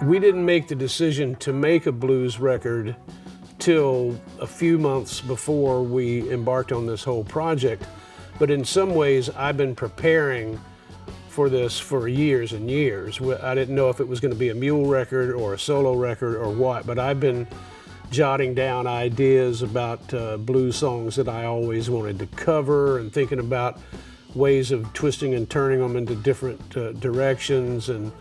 We didn't make the decision to make a blues record till a few months before we embarked on this whole project. But in some ways, I've been preparing for this for years and years. I didn't know if it was going to be a mule record or a solo record or what, but I've been jotting down ideas about blues songs that I always wanted to cover and thinking about ways of twisting and turning them into different directions and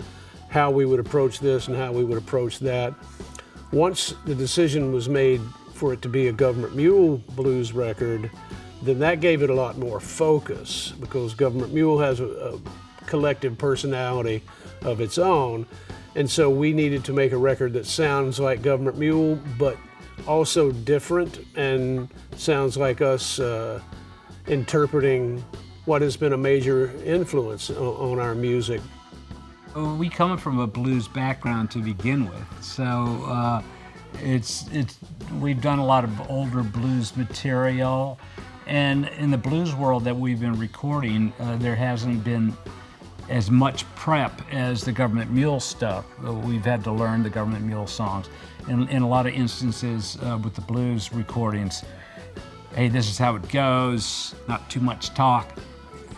how we would approach this and how we would approach that. Once the decision was made for it to be a Gov't Mule blues record, then that gave it a lot more focus, because Gov't Mule has a collective personality of its own. And so we needed to make a record that sounds like Gov't Mule, but also different and sounds like us interpreting what has been a major influence on our music. We come from a blues background to begin with, so we've done a lot of older blues material, and in the blues world that we've been recording, there hasn't been as much prep as the Gov't Mule stuff. We've had to learn the Gov't Mule songs. In a lot of instances with the blues recordings, hey, this is how it goes, not too much talk,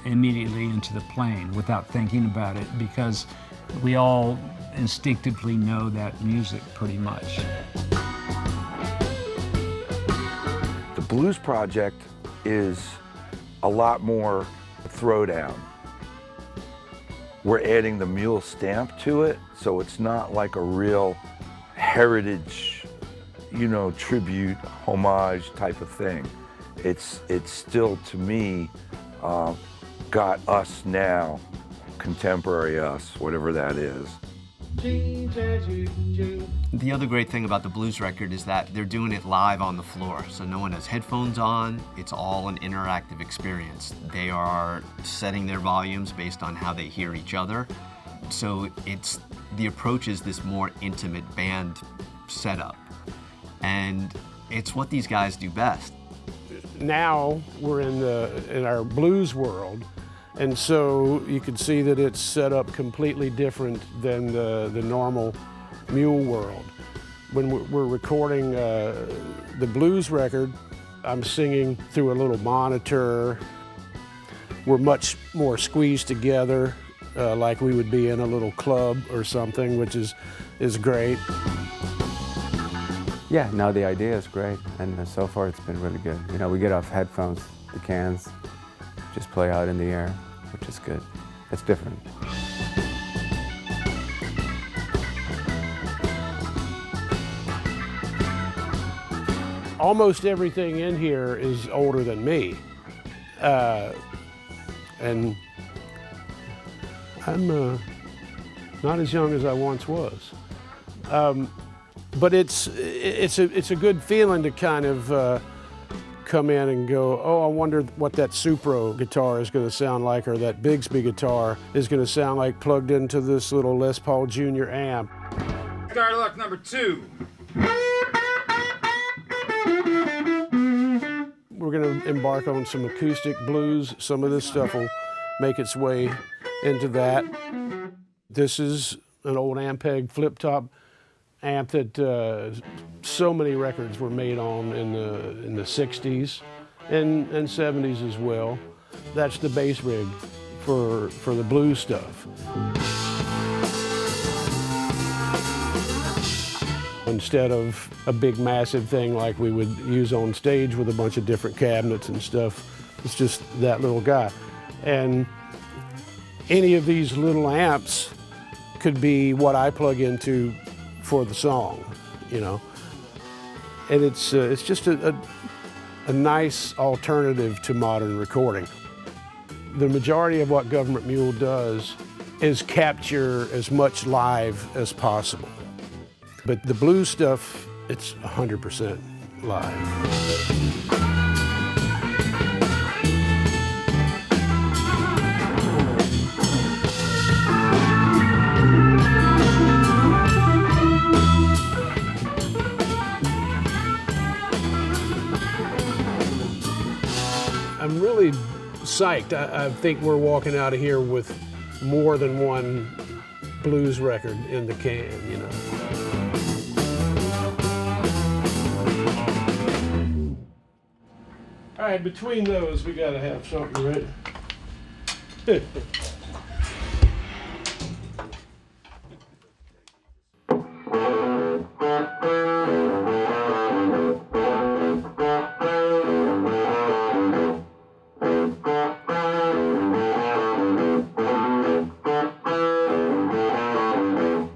immediately into the playing without thinking about it, because we all instinctively know that music pretty much. The blues project is a lot more throwdown. We're adding the mule stamp to it, so it's not like a real heritage, you know, tribute, homage type of thing. It's still, to me, got us now, contemporary us, whatever that is. The other great thing about the blues record is that they're doing it live on the floor, so no one has headphones on. It's all an interactive experience. They are setting their volumes based on how they hear each other. So the approach is this more intimate band setup, and it's what these guys do best. Now we're in our blues world, and so you can see that it's set up completely different than the normal mule world. When we're recording the blues record, I'm singing through a little monitor. We're much more squeezed together, like we would be in a little club or something, which is great. Yeah, no, the idea is great, and so far it's been really good. You know, we get off headphones, the cans, just play out in the air, which is good. It's different. Almost everything in here is older than me, and I'm not as young as I once was. But it's a good feeling to kind of come in and go, oh, I wonder what that Supro guitar is going to sound like, or that Bigsby guitar is going to sound like plugged into this little Les Paul Jr. amp. Star luck number 2. We're going to embark on some acoustic blues. Some of this stuff will make its way into that. This is an old Ampeg flip-top amp that so many records were made on in the 60s and 70s as well. That's the bass rig for the blues stuff. Instead of a big massive thing like we would use on stage with a bunch of different cabinets and stuff, it's just that little guy. And any of these little amps could be what I plug into for the song, you know. And it's just a nice alternative to modern recording. The majority of what Gov't Mule does is capture as much live as possible. But the blues stuff, it's 100% live. I'm really psyched. I think we're walking out of here with more than one blues record in the can, you know. All right, between those, we gotta have something, right?